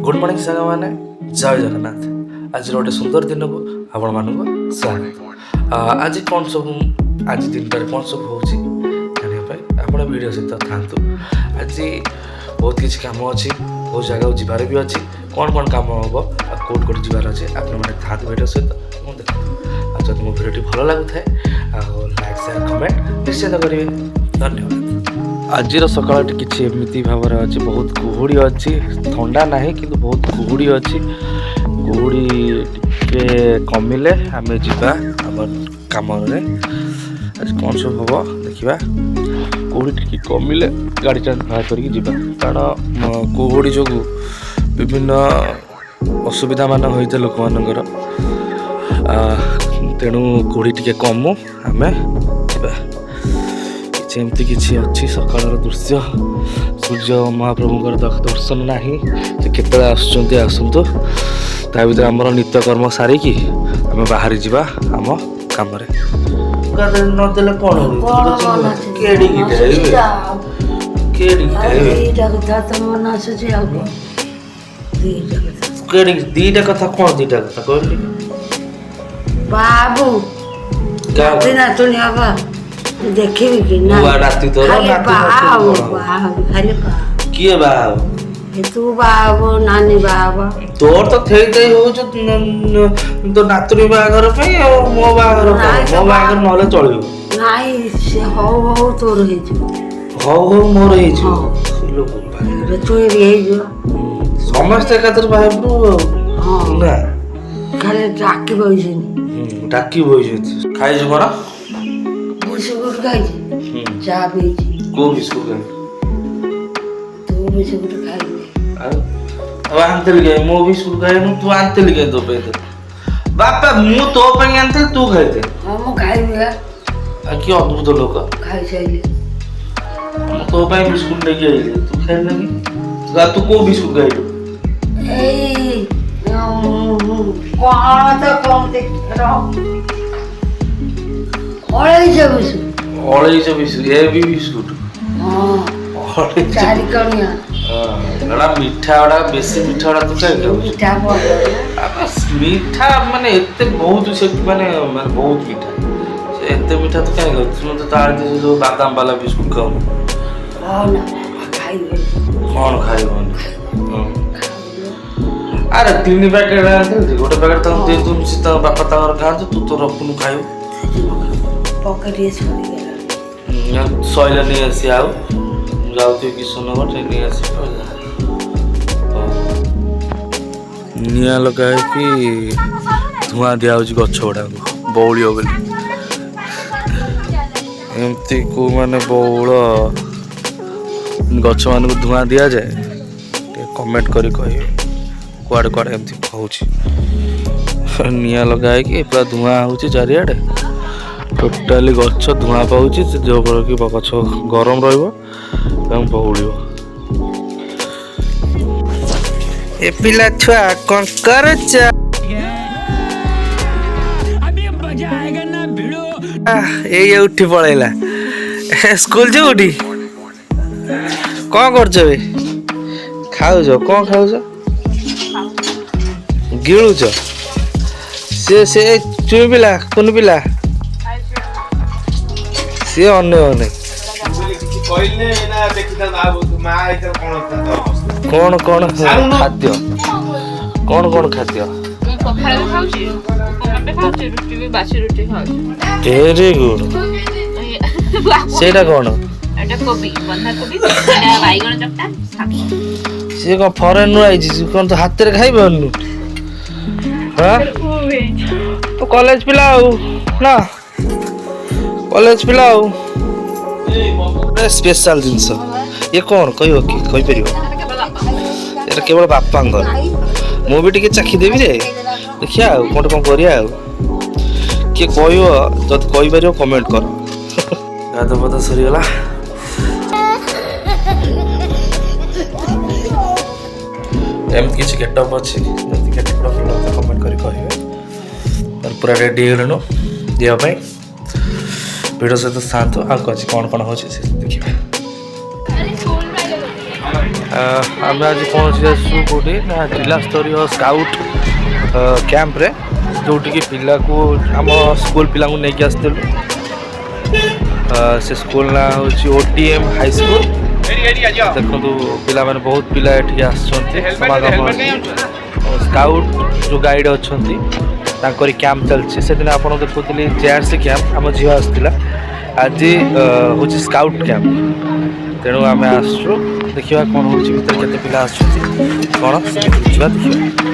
Good morning सांग मैंने जय जगन्नाथ। आज गोटे सुंदर दिन को आपण मान स्वागत। आज कौन सब आज दिन कौन सब हो जानापी वीडियो सहित था। आज बहुत किसी कम अच्छी बहुत जगह जबार भी अच्छी कौन कौन कम हम कौट कौट जबार अच्छे आपने था वीडियो सहित मुझे देखो। जब मो वीडियो भल लगुए लाइक शेयर कमेंट निश्चित करेंगे। धन्यवाद। आज सकाल किसी एमती भाव अच्छी बहुत कुहुड़ी अच्छी थंडा ना कि बहुत कुहुड़ी अच्छी कुहुड़ी टे कमिले आम जा कम आज कौन सब हम देखा कुहुड़ी टे कमिले गाड़ी स्टार्ट बाहर करके कारण कुहुड़ी जो विभिन्न असुविधा मान होता लोक मानकर तेणु कुहुड़ी टे कमु आम एमती किसी अच्छी सकाल दृश्य सूर्य महाप्रभुंर दर्शन ना से केत आसतु ता भर आम नित्यकर्म सारिकी आम बाहरी जा आम कम नदेले दीटा कथा कौन दीटा कथा कहली बाबू नातुनी बाबा देखिबी कि ना राती तो खाली किए बाब तू बाबू नानी बाबा तोर तो थे दे हो जो तो नातुनी बागर पे मो बागर मो बागर नले चलियो नाही से हो तोर हे हो मोर हे जो रे तू रे हे जो समस्त खातिर बाबू ना खाली डाकी बइछनी डाकी बइछ खाइ जो बरा बिस्कुट खाई चा पी को बिस्कुट खाइ तू बिस्कुट खाई अब आनते लगे मो बिस्कुट खाइ नु तू आनते लगे तो पे बापा मु तो पे आनते तू खाइते हम खाइबे आ की अद्भुत लोक खाई साइले तो पे बिस्कुट लेके आइले तू खाइ लगी तू को बिस्कुट खाइ ए कौन तो कौन ते रो अढ़ाई बिस्कुट ये भी बिस्कुट चारि कणिया एड़ा मीठा वाला बेसी मीठा वाला तू खाइ मीठा मीठा माने एते बहुत से माने बहुत मीठा से एते मीठा तो काहे तुम तो तार दे जो बादाम वाला बिस्कुट खाओ ना खाइबे कौन खाइबो अरे तीन पैकेट आनते गोटे पैकेट तो दे तुम सीता बापा तार खा तू तो रखनु खाइबो पकड़िए छोड़ी गेला सैला नहीं आसी आउ जाउती किशनगर नहीं आसी निया लगाए कि धुआं दिया गछ गुड़ा बौलियो बोली एमती को माने बौल गछ मान को धुआं दिया जाए कमेंट करी कहिए कुआड़े कुआड़े एमती कहूँ निया लगाए कि पूरा धुआं होची चारिआडे टोटाली गछ धुआं पाऊँ जो कि गछ गरम रही ए पिला छुआ कौन कर उठी पड़ेला स्कूल जो उठी कौन कर खाऊज कौन खाऊज गिलुच से चुई पिला कुन पिला सी अने कौन कौन खाद्य कौन कौन खाद्य वेरी गुड सेटा कौन सी कौन फरेन आई कौन तो हाथ में खाई पारनु तो कॉलेज पिला ना कॉलेज पिला स्पेशल जिनस ये कौन कह कि केवल बापा मुझे टे चाखी देवी रे देखिया कौन कौन करिया किए कह जब कहीपर कमेंट कर गाध पद सरीगला एमती किसी गेटअप अच्छी कमेंट कर कहे पूरा रेडी हो देवाई वीडियो सहित था आज कौन कौन हो देखिए आम आज पहुँची आसू कौटी ना जिला स्तरीय स्काउट कैंप्रे जोटिकी पिला को आम स्कूल पिला को लेकिन आसलु से स्कूल ना हूँ OTM हाई स्कूल। देखो पिला मैंने बहुत पिला ये समागम स्काउट जो गाइड अच्छा कैंप चलती से दिन आप देखुली JRC कैंप आम झील आसला आज हूँ स्काउट कैंप तेणु आम आसु देखा कौन हो भर के पिला कौन देखा।